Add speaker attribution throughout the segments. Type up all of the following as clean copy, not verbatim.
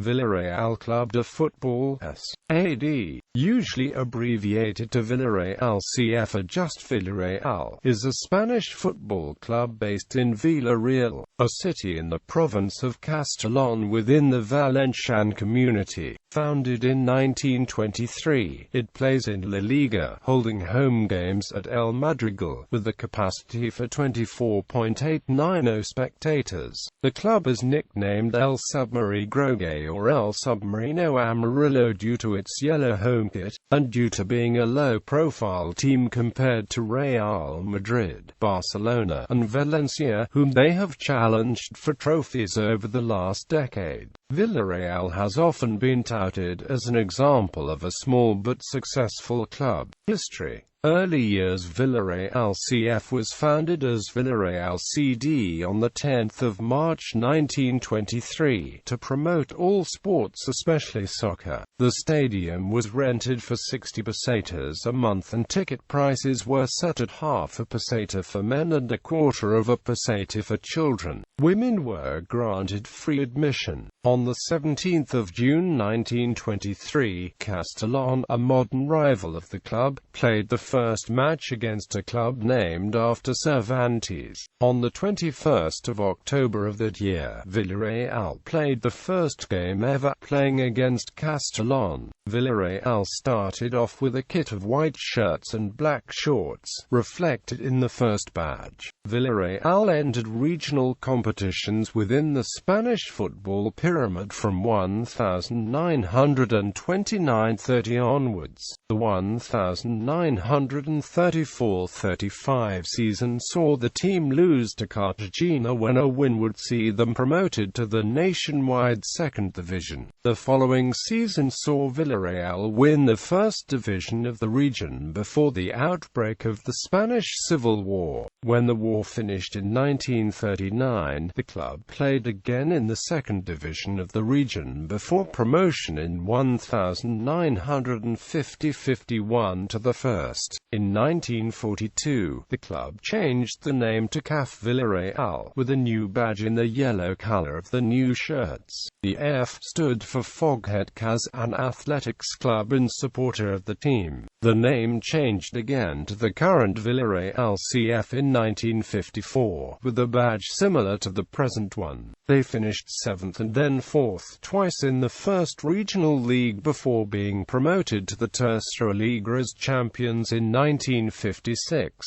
Speaker 1: Villarreal Club de Fútbol S.A.D, usually abbreviated to Villarreal CF or just Villarreal, is a Spanish football club based in Villarreal, a city in the province of Castellón within the Valencian Community. Founded in 1923, it plays in La Liga, holding home games at El Madrigal, with a capacity for 24.890 spectators. The club is nicknamed El Submarí Groguet or El Submarino Amarillo due to its yellow home kit, and due to being a low-profile team compared to Real Madrid, Barcelona, and Valencia, whom they have challenged for trophies over the last decade. Villarreal has often been touted as an example of a small but successful club. History. Early years. Villarreal CF was founded as Villarreal S.A.D. on 10 March 1923, to promote all sports, especially soccer. The stadium was rented for 60 pesetas a month and ticket prices were set at half a peseta for men and a quarter of a peseta for children. Women were granted free admission. On 17 June 1923, Castellón, a modern rival of the club, played the first match against a club named after Cervantes. On 21 October of that year, Villarreal played the first game ever, playing against Castellón. Villarreal started off with a kit of white shirts and black shorts, reflected in the first badge. Villarreal entered regional competitions within the Spanish football pyramid from 1929-30 onwards. The 1934-35 season saw the team lose to Cartagena when a win would see them promoted to the nationwide second division. The following season saw Villarreal win the first division of the region before the outbreak of the Spanish Civil War. When the war finished in 1939, the club played again in the second division of the region before promotion in 1950-51 to the first. In 1942, the club changed the name to CAF Villarreal, with a new badge in the yellow color of the new shirts. The F stood for Foghead Cas, an athletics club and supporter of the team. The name changed again to the current Villarreal CF in 1954, with a badge similar to the present one. They finished 7th and then 4th twice in the first regional league before being promoted to the Tercera Liga as champions in 1956.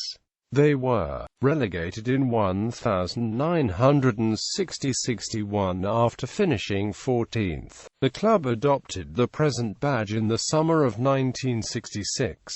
Speaker 1: They were relegated in 1960-61 after finishing 14th. The club adopted the present badge in the summer of 1966.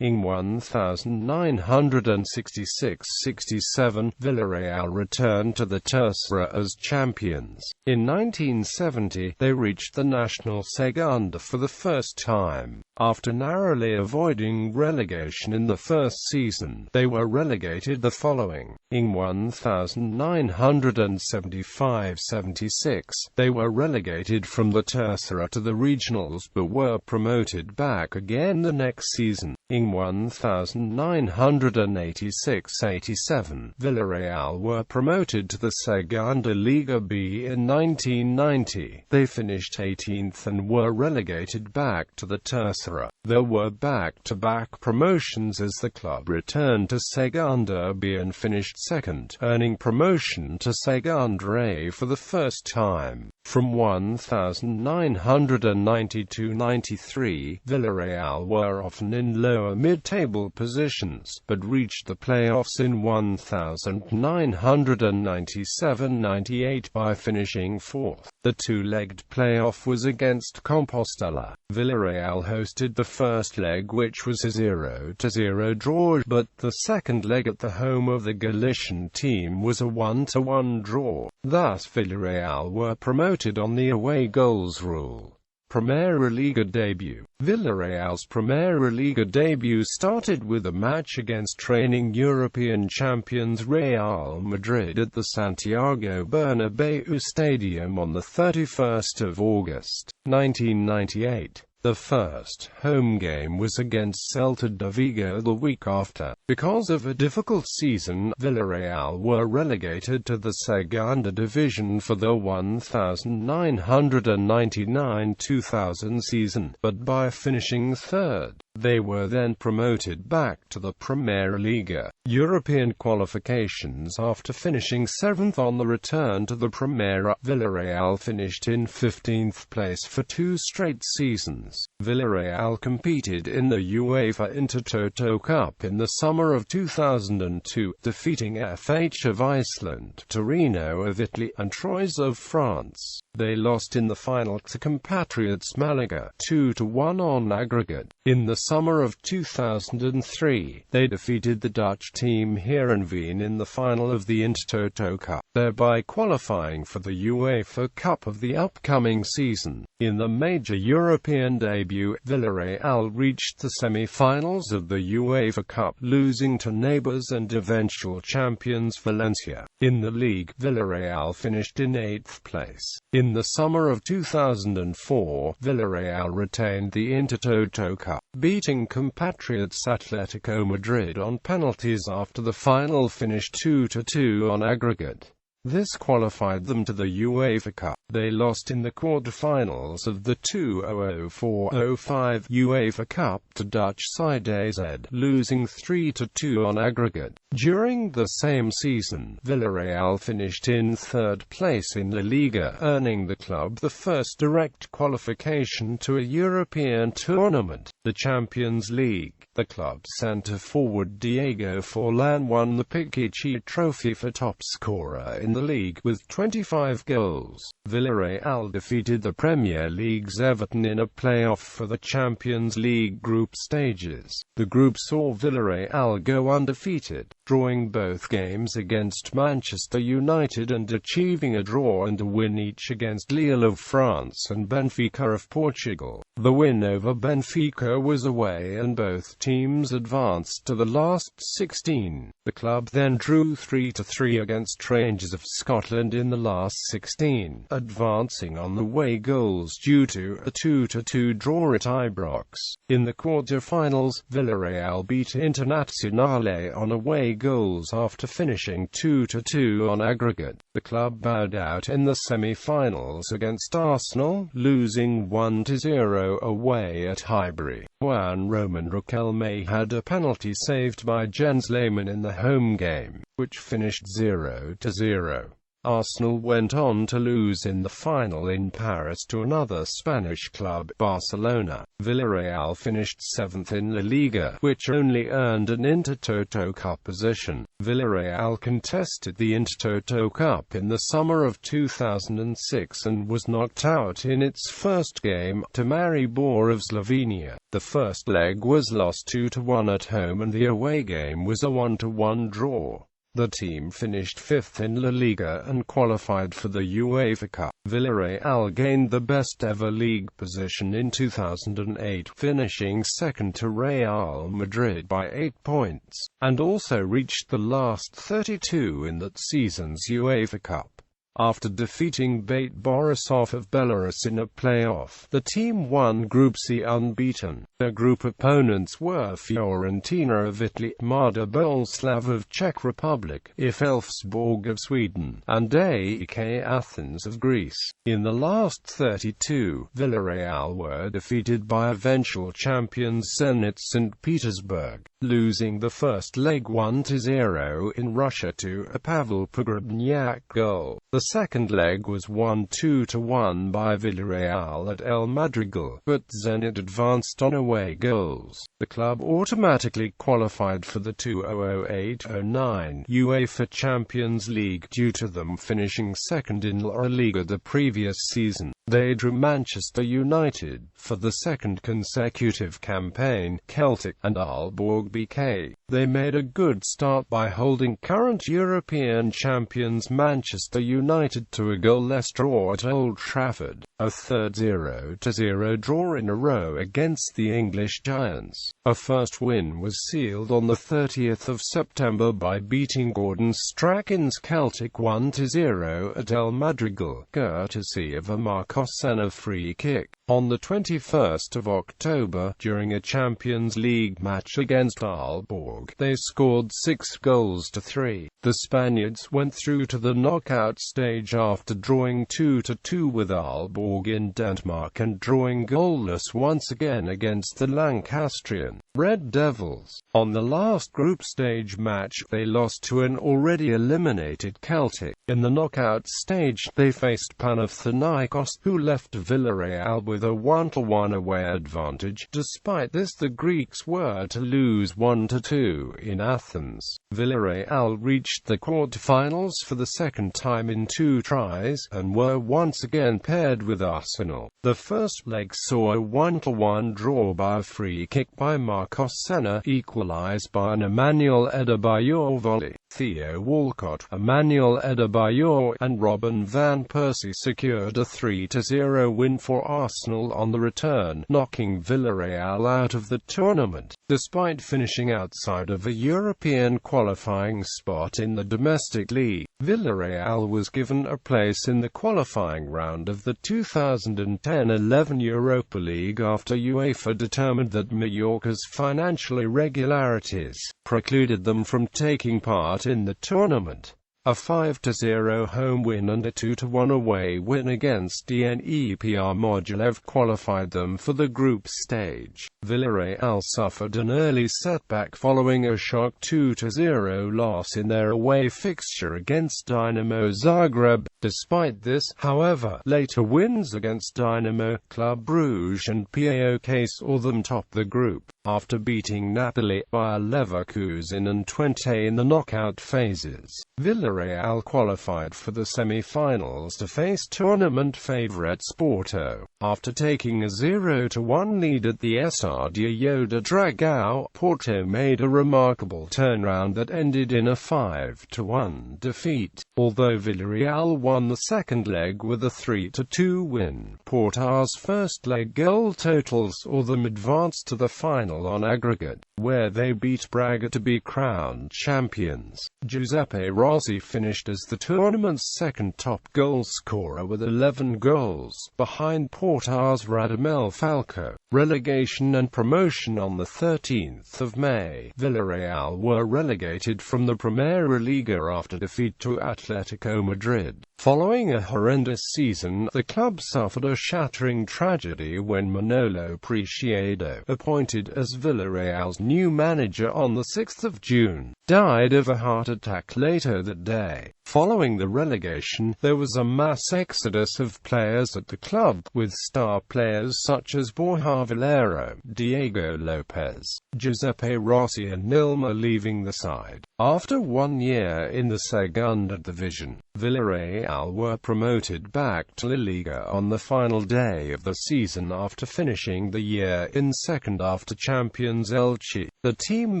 Speaker 1: In 1966-67, Villarreal returned to the Tercera as champions. In 1970, they reached the national Segunda for the first time. After narrowly avoiding relegation in the first season, they were relegated the following. In 1975-76, they were relegated from the Tercera to the regionals but were promoted back again the next season. In 1986-87, Villarreal were promoted to the Segunda Liga B in 1990. They finished 18th and were relegated back to the Tercera. There were back-to-back promotions as the club returned to Segunda B and finished second, earning promotion to Segunda A for the first time. From 1992-93, Villarreal were often in lower mid-table positions, but reached the playoffs in 1997-98 by finishing fourth. The two-legged playoff was against Compostela. Villarreal hosted the first leg, which was a 0-0 draw, but the second leg at the home of the Galician team was a 1-1 draw. Thus Villarreal were promoted on the away goals rule. Primera Liga debut. Villarreal's Primera Liga debut started with a match against reigning European champions Real Madrid at the Santiago Bernabéu Stadium on 31 August 1998. The first home game was against Celta de Vigo the week after. Because of a difficult season, Villarreal were relegated to the Segunda Division for the 1999-2000 season, but by finishing third, they were then promoted back to the Primera Liga. European qualifications. After finishing 7th on the return to the Primera, Villarreal finished in 15th place for 2 straight seasons. Villarreal competed in the UEFA Intertoto Cup in the summer of 2002, defeating FH of Iceland, Torino of Italy, and Troyes of France. They lost in the final to compatriots Malaga, 2-1 on aggregate. In the summer of 2003, they defeated the Dutch team Heerenveen in the final of the Intertoto Cup, thereby qualifying for the UEFA Cup of the upcoming season. In the major European debut, Villarreal reached the semi-finals of the UEFA Cup, losing to neighbours and eventual champions Valencia. In the league, Villarreal finished in 8th place. In the summer of 2004, Villarreal retained the Intertoto Cup, beating compatriots Atletico Madrid on penalties after the final finished 2-2 on aggregate. This qualified them to the UEFA Cup. They lost in the quarter-finals of the 2004-05 UEFA Cup to Dutch side S.A.D, losing 3-2 on aggregate. During the same season, Villarreal finished in 3rd place in La Liga, earning the club the first direct qualification to a European tournament, the Champions League. The club's centre-forward Diego Forlan won the Pichichi Trophy for top scorer in the league with 25 goals. Villarreal defeated the Premier League's Everton in a play-off for the Champions League group stages. The group saw Villarreal go undefeated, drawing both games against Manchester United and achieving a draw and a win each against Lille of France and Benfica of Portugal. The win over Benfica was away and both teams advanced to the last 16. The club then drew 3-3 against Rangers of Scotland in the last 16, advancing on away goals due to a 2-2 draw at Ibrox. In the quarter-finals, Villarreal beat Internazionale on away goals after finishing 2-2 on aggregate. The club bowed out in the semi-finals against Arsenal, losing 1-0 away at Highbury. Juan Roman Riquelme had a penalty saved by Jens Lehmann in the home game, which finished 0-0. Arsenal went on to lose in the final in Paris to another Spanish club, Barcelona. Villarreal finished 7th in La Liga, which only earned an Intertoto Cup position. Villarreal contested the Intertoto Cup in the summer of 2006 and was knocked out in its first game to Maribor of Slovenia. The first leg was lost 2-1 at home and the away game was a 1-1 draw. The team finished 5th in La Liga and qualified for the UEFA Cup. Villarreal gained the best-ever league position in 2008, finishing second to Real Madrid by 8 points, and also reached the last 32 in that season's UEFA Cup. After defeating Bate Borisov of Belarus in a playoff, the team won Group C unbeaten. Their group opponents were Fiorentina of Italy, Mada Boleslav of Czech Republic, IF Elfsborg of Sweden, and AEK Athens of Greece. In the last 32, Villarreal were defeated by eventual champions Zenit St. Petersburg, losing the first leg 1-0 in Russia to a Pavel Pogrebnyak goal. The second leg was won 2-1 by Villarreal at El Madrigal, but Zenit advanced on away goals. The club automatically qualified for the 2008-09 UEFA Champions League due to them finishing second in La Liga the previous season. They drew Manchester United for the second consecutive campaign, Celtic, and Aalborg BK. They made a good start by holding current European champions Manchester United to a goalless draw at Old Trafford, a third 0-0 draw in a row against the English Giants. A first win was sealed on the 30th of September by beating Gordon Strachan's Celtic 1-0 at El Madrigal, courtesy of a Mark Marcos Senna free kick. On the 21st of October, during a Champions League match against Aalborg, they scored 6 goals to 3. The Spaniards went through to the knockout stage after drawing 2-2 with Aalborg in Denmark and drawing goalless once again against the Lancastrian Red Devils. On the last group stage match, they lost to an already eliminated Celtic. In the knockout stage, they faced Panathinaikos, who left Villarreal with a 1-1 away advantage. Despite this, the Greeks were to lose 1-2 in Athens. Villarreal reached the quarter-finals for the second time in 2 tries, and were once again paired with Arsenal. The first leg saw a 1-1 draw by a free kick by Marcos Senna, equalised by an Emmanuel Adebayor volley. Theo Walcott, Emmanuel Adebayor, and Robin van Persie secured a 3-0 win for Arsenal on the return, knocking Villarreal out of the tournament. Despite finishing outside of a European qualifying spot in the domestic league, Villarreal was given a place in the qualifying round of the 2010-11 Europa League after UEFA determined that Mallorca's financial irregularities precluded them from taking part in the tournament. A 5-0 home win and a 2-1 away win against Dnepr Mogilev qualified them for the group stage. Villarreal suffered an early setback following a shock 2-0 loss in their away fixture against Dinamo Zagreb. Despite this, however, later wins against Dynamo, Club Brugge and PAOK saw them top the group, after beating Napoli, Bayer Leverkusen and Twente in the knockout phases. Villarreal qualified for the semi-finals to face tournament favourites Porto. After taking a 0-1 lead at the S.A.D. Yoda Dragao, Porto made a remarkable turnaround that ended in a 5-1 defeat. Although Villarreal won the second leg with a 3-2 win, Porto's first leg goal totals saw them advance to the final on aggregate, where they beat Braga to be crowned champions. Giuseppe Rossi finished as the tournament's second top goal scorer with 11 goals, behind Porto's Radamel Falcao. Relegation and promotion. On the 13th of May, Villarreal were relegated from the Primera Liga after defeat to Atletico Madrid. Following a horrendous season, the club suffered a shattering tragedy when Manolo Preciado, appointed as Villarreal's new manager on the 6th of June, died of a heart attack later that day. Following the relegation, there was a mass exodus of players at the club, with star players such as Borja Valero, Diego Lopez, Giuseppe Rossi and Nilma leaving the side. After 1 year in the Segunda Division, Villarreal were promoted back to La Liga on the final day of the season after finishing the year in second after champions Elche. The team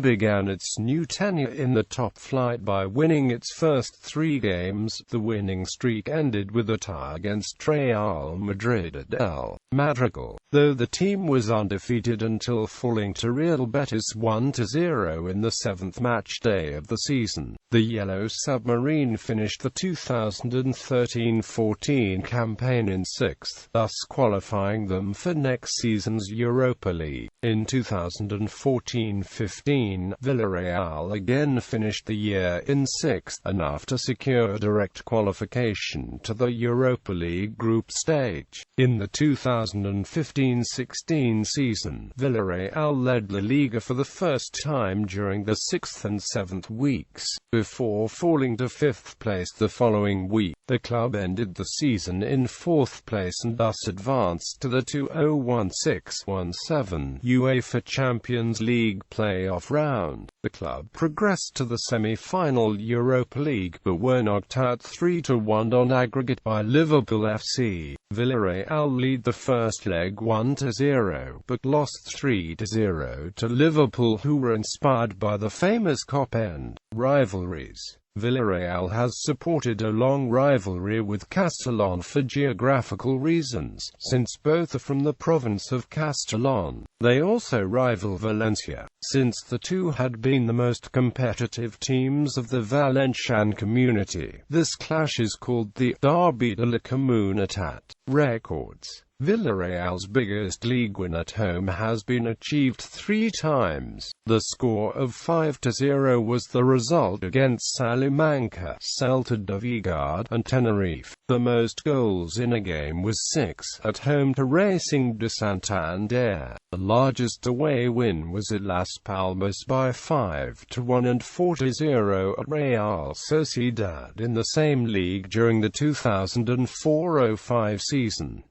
Speaker 1: began its new tenure in the top flight by winning its first 3 games. The winning streak ended with a tie against Real Madrid at El Madrigal, though the team was undefeated until falling to Real Betis 1-0 in the 7th match day of the season. The Yellow Submarine finished the 2013-14 campaign in 6th, thus qualifying them for next season's Europa League. In 2014-15, Villarreal again finished the year in 6th, enough to secure direct qualification to the Europa League group stage. In the 2015-16 season, Villarreal led La Liga for the first time during the 6th and 7th weeks, before falling to 5th place the following week. The club ended the season in 4th place and thus advanced to the 2016-17 UEFA Champions League playoff round. The club progressed to the semi-final Europa League but were knocked out 3-1 on aggregate by Liverpool FC. Villarreal lead the first leg 1-0, but lost 3-0 to Liverpool, who were inspired by the famous Cop End rivalries. Villarreal has supported a long rivalry with Castellón for geographical reasons, since both are from the province of Castellón. They also rival Valencia, since the two had been the most competitive teams of the Valencian community. This clash is called the Derby de la Comunitat. Records. Villarreal's biggest league win at home has been achieved 3 times. The score of 5-0 was the result against Salamanca, Celta de Vigo, and Tenerife. The most goals in a game was 6, at home to Racing de Santander. The largest away win was at Las Palmas by 5-1 and 4-0 at Real Sociedad in the same league during the 2004-05 season.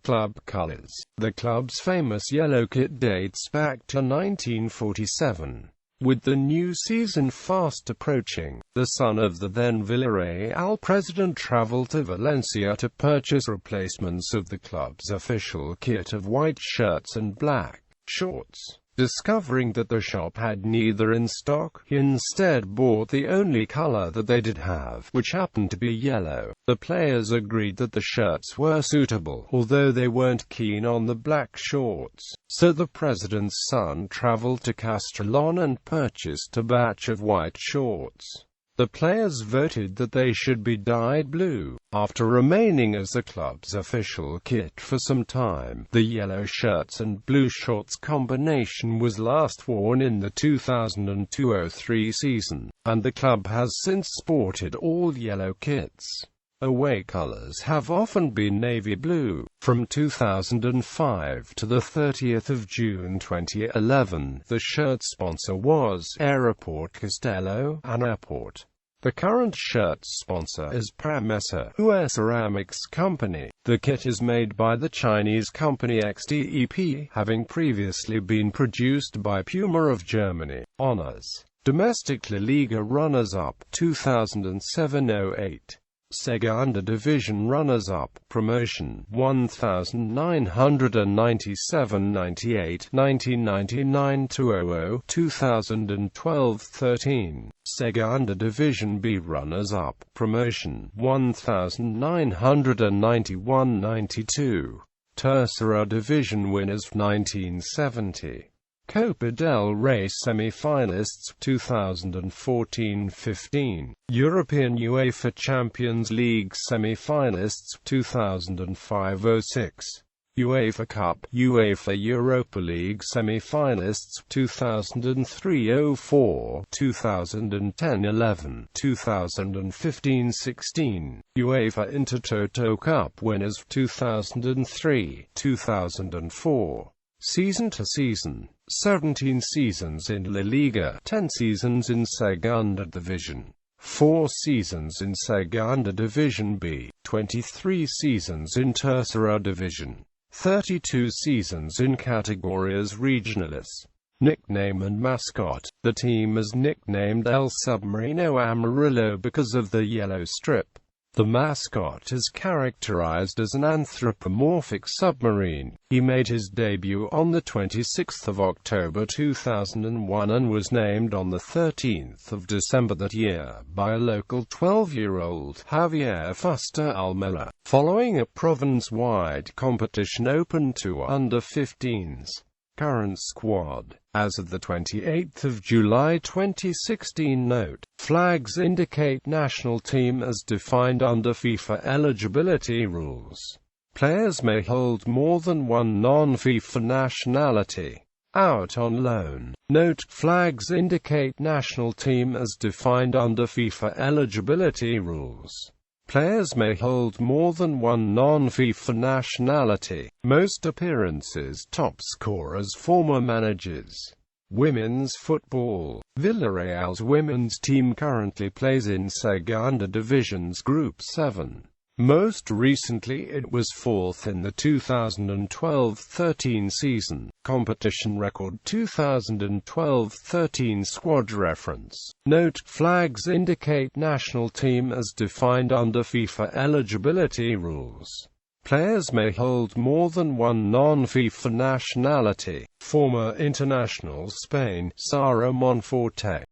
Speaker 1: Club colors. The club's famous yellow kit dates back to 1947. With the new season fast approaching, the son of the then Villarreal president traveled to Valencia to purchase replacements of the club's official kit of white shirts and black shorts. Discovering that the shop had neither in stock, he instead bought the only color that they did have, which happened to be yellow. The players agreed that the shirts were suitable, although they weren't keen on the black shorts. So the president's son traveled to Castellón and purchased a batch of white shorts. The players voted that they should be dyed blue. After remaining as the club's official kit for some time, the yellow shirts and blue shorts combination was last worn in the 2002-03 season, and the club has since sported all yellow kits. Away colors have often been navy blue. From 2005 to the 30th of June 2011, the shirt sponsor was Aeroport Castelló, an airport. The current shirt sponsor is Promesa, a ceramics company. The kit is made by the Chinese company XDEP, having previously been produced by Puma of Germany. Honors. Domestic La Liga runners-up, 2007-08. Segunda Division runners-up, promotion, 1997-98, 1999-00, 2012-13. Segunda Division B runners-up, promotion, 1991-92. Tercera Division winners, 1970. Copa del Rey semi-finalists, 2014-15. European UEFA Champions League semi-finalists, 2005-06. UEFA Cup, UEFA Europa League semi-finalists, 2003-04, 2010-11, 2015-16. UEFA Intertoto Cup winners, 2003, 2004. Season to season. 17 seasons in La Liga, 10 seasons in Segunda Division, 4 seasons in Segunda Division B, 23 seasons in Tercera Division, 32 seasons in Categorías Regionales. Nickname and mascot. The team is nicknamed El Submarino Amarillo because of the yellow strip. The mascot is characterized as an anthropomorphic submarine. He made his debut on the 26th of October 2001 and was named on the 13th of December that year by a local 12-year-old, Javier Fuster Almela, following a province-wide competition open to under-15s. Current squad. As of the 28th of July 2016. Note: flags indicate national team as defined under FIFA eligibility rules. Players may hold more than one non-FIFA nationality. Out on loan. Note: flags indicate national team as defined under FIFA eligibility rules. Players may hold more than one non-FIFA nationality. Most appearances. Top scorers. Former managers. Women's football. Villarreal's women's team currently plays in Segunda Division's Group 7. Most recently it was fourth in the 2012-13 season. Competition record 2012-13 squad reference. Note: flags indicate national team as defined under FIFA eligibility rules. Players may hold more than one non-FIFA nationality. Former international Spain, Sara Monforte.